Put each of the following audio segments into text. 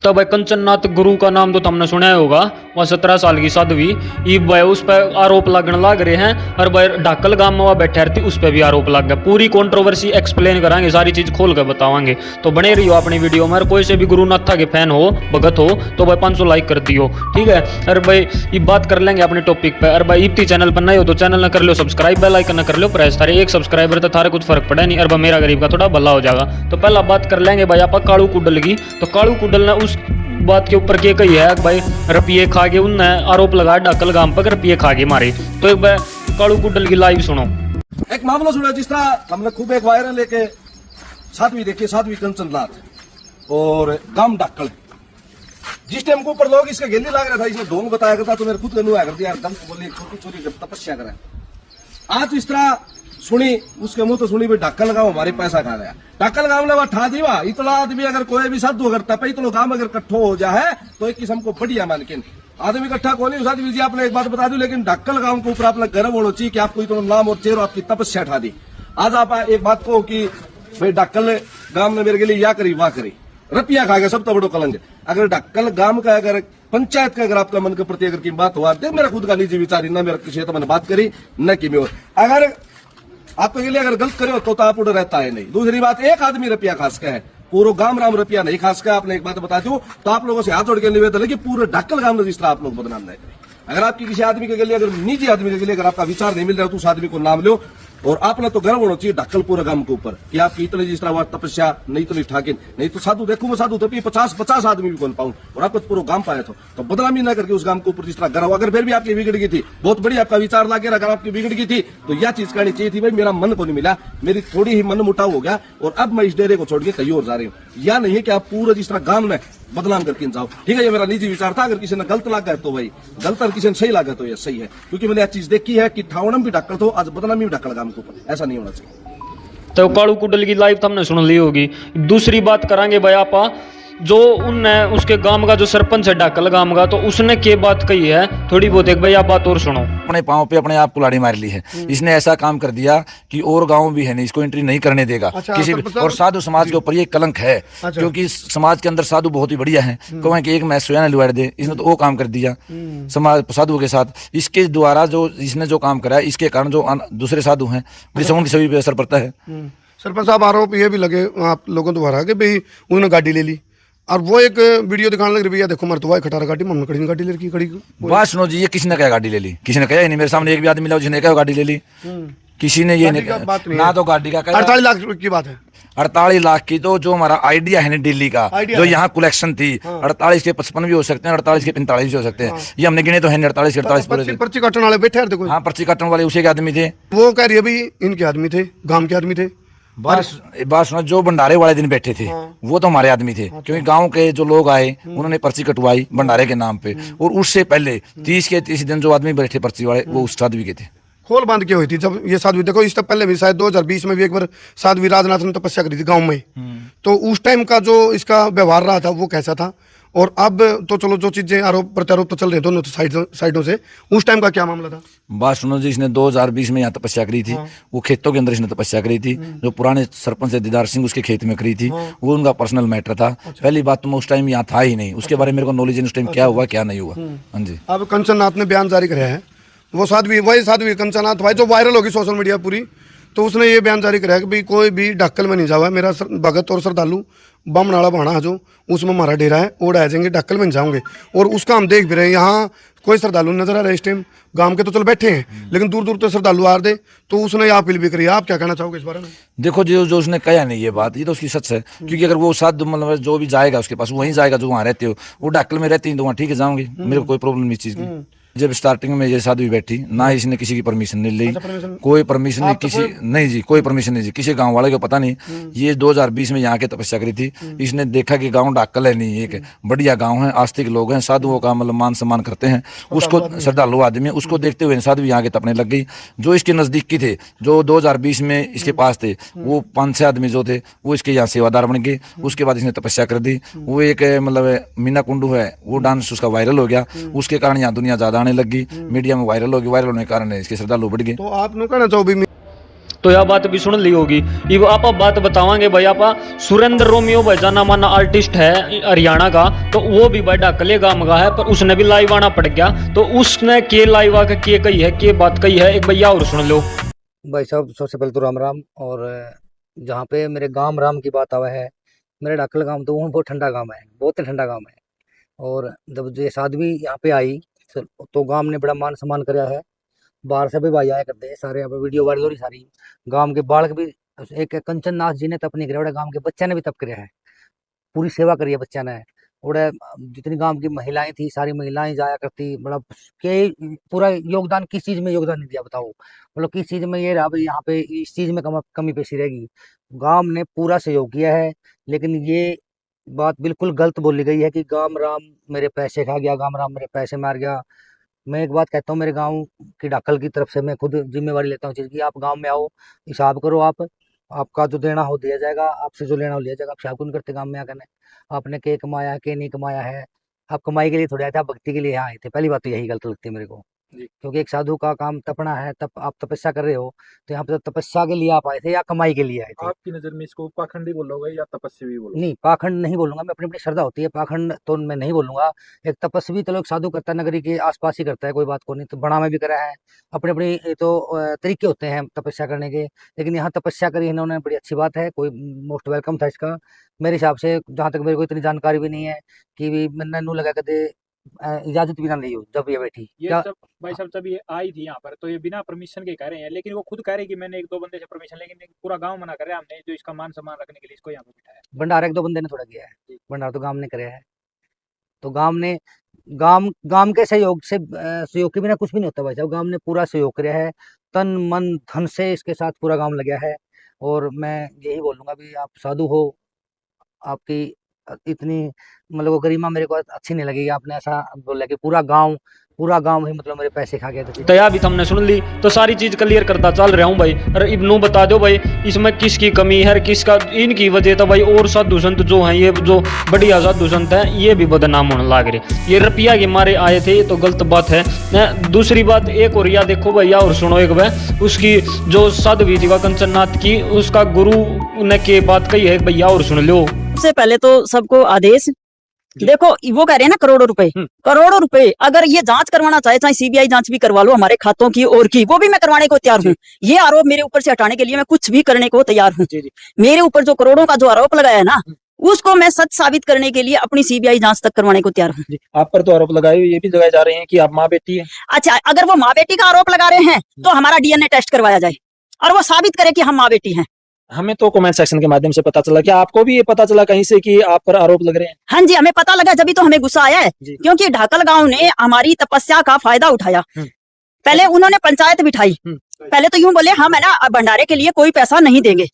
तो भाई कंचननाथ गुरु का नाम तो तुमने सुना ही होगा। वह 17 साल की साध्वी ये भाई उस पर आरोप लगने लग रहे हैं। और भाई ढाकल गांव में वह बैठे रहती उस पर भी आरोप लग गया। पूरी कंट्रोवर्सी एक्सप्लेन कराएंगे, सारी चीज खोल कर बतावांगे। तो बने रहियो अपनी वीडियो में। और कोई से भी गुरुनाथा के फैन हो, भगत हो, तो भाई 500 लाइक कर दियो, ठीक है। और भाई ये बात कर लेंगे अपने टॉपिक पे। और भाई इप्ती चैनल पर नए हो तो चैनल न कर लो सब्सक्राइब, बेल आइकन न कर लो प्रेस। थारे एक सब्सक्राइबर तो थारे कुछ फर्क पड़ा नहीं। और भाई मेरा गरीब का थोड़ा भला हो जाएगा। तो पहला बात कर लेंगे भाई आप कालू कुडल की। तो कालू कुडल ने उस बात के ऊपर के कही है भाई रुपये खा के उनने आरोप लगाया ढाकल गांव पर रुपये खा के मारे। तो एक बार कालू कुडल की लाइव सुनो। एक मामला सुना जिस तरह हमने खूब एक वायरल लेके साध्वी देखी, साध्वी कंचननाथ और गांव ढाकल। जिस टाइम को ऊपर लोग इसके गेली लाग रहा था, इसने ढोंग बताया करता तो मेरे खुद का नुआ कर दिया यार, गलत बोली, छोटी छोटी तपस्या करे। आज इस तरह सुनी उसके मुंह तो सुनी भाई ढाकल गांव हमारे पैसा खा गया। ढाकल गांव ने वह ठा दिया। इतना आदमी अगर कोई भी साधु अगर तपे इतना काम अगर इकट्ठो हो जाए तो एक किस्म को बढ़िया मानकिन आदमी इकट्ठा को नहीं। साधु जी आपने एक बात बता दी, लेकिन ढाकल गांव के ऊपर आपने गर्व होना चाहिए कि आपको इतना नाम और चेहरा आपकी तपस्या ठा दी। आज आप एक बात कहो कि भाई ढाकल गांव ने मेरे के लिए या करी वाह करी, रुपया खा गया, सब तो बड़ो कलंक। अगर ढाकल गांव का अगर पंचायत का अगर आपका मन के प्रति अगर की बात हुआ दे, मेरा खुद का निजी विचार न मेरा किसी मैंने बात करी न कि मैं अगर आपके लिए अगर गलत करे तो आप उड़ रहता है नहीं। दूसरी बात, एक आदमी रुपया खास का है, पूरा गांव राम रुपया नहीं खास का। आपने एक बात बता दूं तो आप लोगों से हाथ जोड़ के निवेदन है कि पूरे ढाकल गांव में जिस तरह आप लोग बदनाम नहीं करें। अगर आपकी किसी आदमी के लिए अगर निजी आदमी के लिए अगर आपका विचार नहीं मिल रहा तो उस आदमी को नाम लो। और आपने तो गर्व होना चाहिए ढाकल पूरे गांव के ऊपर कि आपकी इतने जिस तरह तपस्या नहीं तो नहीं ठाके नहीं तो साधु देखूं मैं साधु तभी 50 आदमी भी कौन पाऊं और आपको तो पूरा गांव पाया तो बदनामी ना करके उस गांव के ऊपर जिस तरह गर्व। अगर फिर भी आपकी बिगड़ गई थी, बहुत बड़ी आपका विचार लागे, अगर आपकी बिगड़ गई थी तो यह चीज करनी चाहिए थी भाई मेरा मन को नहीं मिला, मेरी थोड़ी ही मन मुटाव हो गया और अब मैं इस डेरे को छोड़ के कहीं और जा रही हूँ। या नहीं है कि आप पूरा जिस तरह गांव में बदनाम करके जाओ, ठीक है। ये मेरा निजी विचार था। अगर किसी ने गलत लगा है तो भाई गलत, और किसी ने सही लगा तो ये सही है, क्योंकि मैंने यह चीज देखी है कि ठावणम भी ढक्कल तो आज बदनामी भी ढक्कल गांव के ऊपर, ऐसा नहीं होना चाहिए। तो कालू कुडल की लाइव तो हमने सुन ली होगी। दूसरी बात करांगे भाई आप जो उनने उसके गांव का जो सरपंच है ढाकल गांव का, तो उसने क्या बात कही है थोड़ी बहुत, एक भाई आप बात और सुनो। अपने पांव पे अपने आप कुल्हाड़ी मार ली है। इसने ऐसा काम कर दिया कि और गांव भी है नहीं इसको एंट्री नहीं करने देगा किसी भी। और साधु समाज के ऊपर ये कलंक है, क्योंकि समाज के अंदर साधु बहुत ही बढ़िया है। कहें कि एक मैं स्वयं लुआड़ दे, इसने तो वो काम कर दिया समाज साधुओं के साथ। इसके द्वारा जो इसने जो काम करा है, इसके कारण जो दूसरे साधु हैं उनकी सभी पे असर पड़ता है। सरपंच साहब आरोप ये भी लगे आप लोगों द्वारा कि भाई उन्होंने गाड़ी ले ली और वो एक वीडियो दिखाने लगे, भैया देखो मर तो खटारा गाड़ी मम्मी खड़ी गाड़ी ले खड़ी। बात सुनो जी, ये किसी ने क्या गाड़ी ले ली, किसी ने कहा ही नहीं। मेरे सामने एक भी आदमी मिला जिसने क्या गाड़ी ले ली, किसी ने ये नहीं ना तो गाड़ी का 48 लाख की बात है। 48 लाख की तो जो हमारा आइडिया है ना दिल्ली का, जो यहाँ कलेक्शन थी 48 के 55 भी हो सकते हैं, 48 के 45 भी हो सकते हैं। ये हमने गिने तो है 48 के 48 पर्ची काटने वाले बैठे थे। हाँ, पर्ची काटने वाले उसी के आदमी थे। वो कह रही है भाई इनके आदमी थे, गांव के आदमी थे। बात सुना, जो भंडारे वाले दिन बैठे थे वो तो हमारे आदमी थे, क्योंकि गांव के जो लोग आए उन्होंने पर्ची कटवाई भंडारे के नाम पे। और उससे पहले 30 दिन जो आदमी बैठे पर्ची वाले वो उस साध्वी के थे। खोल बांध के हुई थी जब ये साध्वी, देखो इससे पहले भी शायद 2020 में भी एक बार साध्वी राजनाथ ने तपस्या करी थी गाँव में। तो उस टाइम का जो इसका व्यवहार रहा था वो कैसा था, और अब तो चलो जो चीजें आरोप प्रत्यारोप तो चल रहे दोनों साइडों से, उस टाइम का क्या मामला था? बात सुनो जी, इसने 2020 में यहाँ तपस्या करी थी। वो खेतों के अंदर इसने तपस्या करी थी, जो पुराने सरपंच है दीदार सिंह उसके खेत में करी थी। वो उनका पर्सनल मैटर था। पहली बात तो मैं उस टाइम यहाँ था ही नहीं, उसके बारे में मेरे को नॉलेज उस टाइम क्या हुआ क्या नहीं हुआ। हाँ जी। अब कंचननाथ ने बयान जारी कराया है, वो साध्वी वही साध्वी कंचननाथ भाई जो वायरल होगी सोशल मीडिया पूरी, तो उसने ये बयान जारी कराया कि भाई कोई भी ढाकल में नहीं जावा, मेरा भगत और श्रद्धालु बामनाड़ा भाणा जो उसमें हमारा डेरा है वो डाय जाएंगे, ढाकल में जाओगे। और उसका हम देख भी रहे हैं, यहाँ कोई श्रद्धालु नजर आ रहा है इस टाइम। गांव के तो चलो बैठे हैं, लेकिन दूर दूर तो श्रद्धालु आ दे, तो उसने यहाँ अपील भी करी। आप क्या कहना चाहोगे इस बारे में? देखो जो उसने कहा नहीं ये बात, ये तो उसकी सच है। क्योंकि अगर वो साथ मतलब जो भी जाएगा उसके पास वहीं जाएगा जो वहाँ रहते हो। वो ढाकल में रहती है तो वहाँ ठीक है जाऊंगी, मेरे को कोई प्रॉब्लम नहीं इस चीज़ की। जब स्टार्टिंग में ये साधु बैठी ना, इसने किसी की परमिशन नहीं ली। कोई परमिशन नहीं किसी नहीं जी, कोई परमिशन नहीं जी, किसी गांव वाले को पता नहीं। ये 2020 में यहाँ के तपस्या करी थी। इसने देखा कि गांव ढाकल है नहीं, एक बढ़िया गांव है, आस्तिक लोग हैं, साधुओं का मतलब मान सम्मान करते हैं, उसको श्रद्धालु आदमी है, उसको देखते हुए साधु यहाँ के तपने लग गई। जो इसके नजदीक की थे, जो 2020 में इसके पास थे, वो 5-6 आदमी जो थे वो इसके यहाँ सेवादार बन गए। उसके बाद इसने तपस्या कर दी। वो एक मतलब मीना कुंडू है, वो डांस उसका वायरल हो गया। उसके कारण यहाँ दुनिया ज्यादा आने लगी, मीडिया में वायरल होगी। वायरल होने के कारण इसके श्रद्धालु बढ़ गए। तो आप कहना चाहो भी तो यह बात भी सुन ली होगी। अब आप बात बतावांगे भाई, आप सुरेंद्र रोमियो भाई जाना माना आर्टिस्ट है हरियाणा का, तो वो भी भाई ढाकले गांव का है, पर उसने भी लाइव आना पड़ गया। तो उसने के लाइव आके के कही है, के बात कही है, एक भैया और सुन लो। भाई साहब सबसे पहले तो राम राम। और जहाँ पे मेरे गांव राम की बात आवा है, मेरे ढाकल गांव तो वो बहुत ठंडा गांव है, बहुत ठंडा गांव है। और जब ये साध्वी यहाँ पे आई तो गांव ने बड़ा मान सम्मान कराया है। बाहर से भी भाई आया करते हैं सारे, यहाँ पे वीडियो वायरल हो रही सारी। गांव के बालक भी, एक कंचन नाथ जी ने तप नहीं कराया, गांव के बच्चे ने भी तप कराया है, पूरी सेवा करी है बच्चा ने। और जितनी गांव की महिलाएं थी सारी महिलाएं जाया करती, बड़ा के पूरा योगदान, किस चीज में योगदान नहीं दिया बताओ, मतलब किस चीज में ये रहा भाई यहाँ पे इस चीज में कमी पेशी रहेगी। गांव ने पूरा सहयोग किया है। लेकिन ये बात बिल्कुल गलत बोली गई है कि गांव राम मेरे पैसे खा गया, गांव राम मेरे पैसे मार गया। मैं एक बात कहता हूँ, मेरे गांव की ढाकल की तरफ से मैं खुद जिम्मेवारी लेता हूँ चीज की। आप गांव में आओ, हिसाब करो, आपका जो देना हो दिया जाएगा, आपसे जो लेना हो लिया जाएगा। आप हिसाब क्यों नहीं करते गांव में आकर? आपने के कमाया है, के नहीं कमाया है? आप कमाई के लिए थोड़े आए थे, आप भक्ति के लिए यहाँ आए थे। पहली बात तो यही गलत लगती है मेरे को, क्योंकि एक साधु का काम तपना है। आप तपस्या कर रहे हो, तो यहाँ पे तपस्या के लिए आप आए थे या कमाई के लिए आए थे? आपकी नजर में इसको पाखंडी बोलोगे या तपस्वी बोलोगे? नहीं, पाखंड नहीं बोलूंगा मैं, अपनी अपनी श्रद्धा होती है, पाखंड तो मैं नहीं बोलूंगा। एक तपस्वी तो लोग साधु करता है, नगरी के आसपास ही करता है, कोई बात को नहीं। तो बड़ा में भी करा है, अपने अपने तो तरीके होते हैं तपस्या करने के। लेकिन यहाँ तपस्या करी इन्होंने, बड़ी अच्छी बात है, कोई मोस्ट वेलकम था इसका मेरे हिसाब से। जहाँ तक मेरे को इतनी जानकारी भी नहीं है कि भी मैंने नू लगा कर दे, इजाजत भी ना ली हो जब ये बैठी। ये क्या सब भाई साहब जब ये आई थी यहाँ पर, तो ये बिना परमिशन के कह रहे हैं, लेकिन वो खुद कह रहे हैं कि मैंने एक दो बंदे से परमिशन, लेकिन पूरा गांव मना कर रहा है, हमने जो इसका मान सम्मान रखने के लिए इसको यहाँ पे बिठाया है। भंडारा एक दो बंदे ने थोड़ा किया है, भंडारा तो गांव ने कराया है। तो गांव के सहयोग से, सहयोग के बिना कुछ भी नहीं होता भाई साहब। गांव ने पूरा सहयोग किया है, तन मन धन से इसके साथ पूरा गांव लगा है। और मैं यही बोलूंगा भी, आप साधु हो, आपकी इतनी मतलब वो गरिमा मेरे को अच्छी नहीं लगेगी। आपने ऐसा बोला कि पूरा गांव ही मतलब मेरे पैसे खा गया। तो यह भी तुमने सुन ली, तो सारी चीज क्लियर करता चल रहा हूँ भाई। अरे इब्नू बता दो भाई, इसमें किसकी कमी है, किसका इनकी वजह तो भाई। और साधु संत जो हैं, ये जो बढ़िया साधु संत हैं, ये भी बदनाम होने लग रहे। ये रुपया के मारे आए थे, ये तो गलत बात है। दूसरी बात एक और, या देखो भैया और सुनो एक बार, उसकी जो साध्वी थी कंचन नाथ की, उसका गुरु ने के बात कही है भैया और सुन लो। सबसे पहले तो सबको आदेश देखो, वो कह रहे हैं ना करोड़ों रुपए अगर ये जांच करवाना चाहे सीबीआई जांच भी करवा लो हमारे खातों की और की, वो भी मैं करवाने को तैयार हूँ। ये आरोप मेरे ऊपर से हटाने के लिए मैं कुछ भी करने को तैयार हूँ। मेरे ऊपर जो करोड़ों का जो आरोप लगाया है ना, उसको मैं सच साबित करने के लिए अपनी सीबीआई जांच तक करवाने को तैयार हूँ। आप पर तो आरोप लगाए, ये भी लगाए जा रहे हैं कि आप माँ बेटी है। अच्छा, अगर वो माँ बेटी का आरोप लगा रहे हैं तो हमारा डीएनए टेस्ट करवाया जाए और वो साबित करे कि हम माँ बेटी हैं। हमें तो कमेंट सेक्शन के माध्यम से पता चला, क्या आपको भी ये पता चला कहीं से कि आप पर आरोप लग रहे हैं? हाँ जी, हमें पता लगा, जब तो हमें गुस्सा आया है, क्योंकि ढाकल गांव ने हमारी तपस्या का फायदा उठाया। पहले उन्होंने पंचायत बिठाई, पहले तो यूं बोले हम है ना भंडारे के लिए कोई पैसा नहीं देंगे।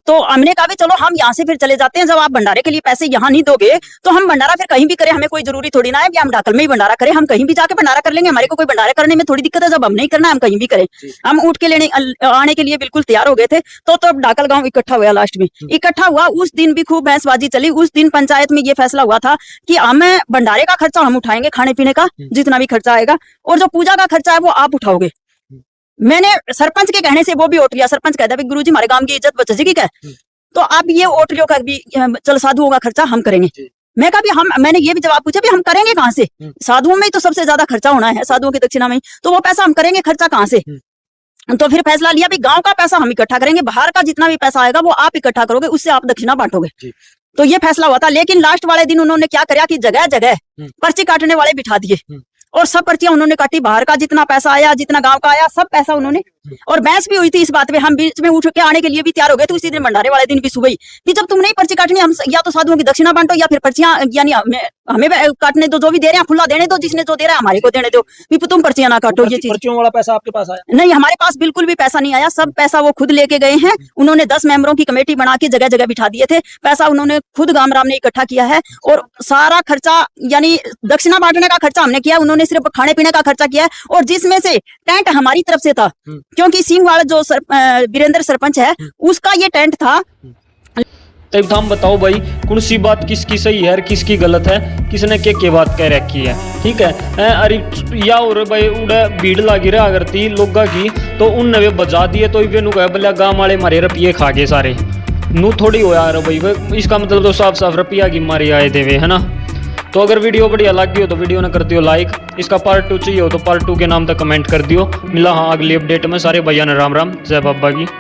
तो हमने कहा भी चलो हम यहाँ से फिर चले जाते हैं, जब आप भंडारे के लिए पैसे यहाँ नहीं दोगे तो हम भंडारा फिर कहीं भी करें, हमें कोई जरूरी थोड़ी ना है कि हम ढाकल में ही भंडारा करें, हम कहीं भी जाके भंडारा कर लेंगे, हमारे को कोई भंडारा करने में थोड़ी दिक्कत है। जब हम नहीं करना हम कहीं भी करें। हम उठ के आने के लिए बिल्कुल तैयार हो गए थे। तो ढाकल गाँव इकट्ठा हुआ, लास्ट में इकट्ठा हुआ। उस दिन भी खूब बहसबाजी चली। उस दिन पंचायत में ये फैसला हुआ था कि हमें भंडारे का खर्चा हम उठाएंगे, खाने पीने का जितना भी खर्चा आएगा, और जो पूजा का खर्चा है वो आप उठाओगे। मैंने सरपंच के कहने से वो भी उठ लिया। सरपंच कहता है गुरुजी हमारे गांव की इज्जत बच जाएगी क्या, तो आप ये ओटरियों का भी चल साधुओं का खर्चा हम करेंगे। मैं कहा भी मैंने ये भी जवाब पूछा भी हम करेंगे कहाँ से, साधुओं में ही तो सबसे ज्यादा खर्चा होना है, साधुओं की दक्षिणा में, तो वो पैसा हम करेंगे खर्चा कहाँ से। तो फिर फैसला लिया भी गांव का पैसा हम इकट्ठा करेंगे, बाहर का जितना भी पैसा आएगा वो आप इकट्ठा करोगे, उससे आप दक्षिणा बांटोगे। तो ये फैसला हुआ था। लेकिन लास्ट वाले दिन उन्होंने क्या किया कि जगह जगह पर्ची काटने वाले बिठा दिए और सब पर्चियां उन्होंने काटी। बाहर का जितना पैसा आया, जितना गांव का आया, सब पैसा उन्होंने। और बहस भी हुई थी इस बात पे, हम बीच में उठ के आने के लिए भी तैयार हो गए थे। उसी दिन भंडारे वाले दिन भी सुबह ही कि जब तुम नहीं पर्ची काटनी, हम या तो साधुओं की दक्षिणा बांटो या फिर पर्चियां यानी हमें काटने दो, जो भी दे रहे हैं खुला देने दो, जिसने जो दे रहा है हमारे को देने दो, तुम पर्चियां ना काटो। ये चीज पर्चियों वाला पैसा आपके पास आया? नहीं, हमारे पास बिल्कुल भी पैसा नहीं आया। सब पैसा वो खुद लेके गए हैं। उन्होंने 10 मेंबरों की कमेटी बना के जगह जगह बिठा दिए थे। पैसा उन्होंने खुद गामराम ने इकट्ठा किया है और सारा खर्चा यानी दक्षिणा बांटने का खर्चा हमने किया, उन्होंने सिर्फ खाने पीने का खर्चा किया है। और जिसमें से टेंट हमारी तरफ से था, क्योंकि सिंह वाला जो वीरेंद्र सरपंच है उसका ये टेंट था। तब हम बताओ भाई कौन सी बात किसकी सही है और किसकी गलत है, किसने के बात कह रखी है। ठीक है अरे या और भाई उड़ा भीड़ लगी रहा करती लोगा की, तो उनने वे बजा दिए तो वे नु कहे बोले गाँव वाले मारे रुपये खा गए सारे, नू थोड़ी हो यार भाई, इसका मतलब तो साफ साफ रुपया की मारे आए थे वे, है ना। तो अगर वीडियो बढ़िया लगी हो तो वीडियो ने कर दियो लाइक, इसका पार्ट 2 चाहिए हो तो पार्ट 2 के नाम तक कमेंट कर दियो। मिला हाँ अगली अपडेट में, सारे भैया ने राम राम, जय बाबा की।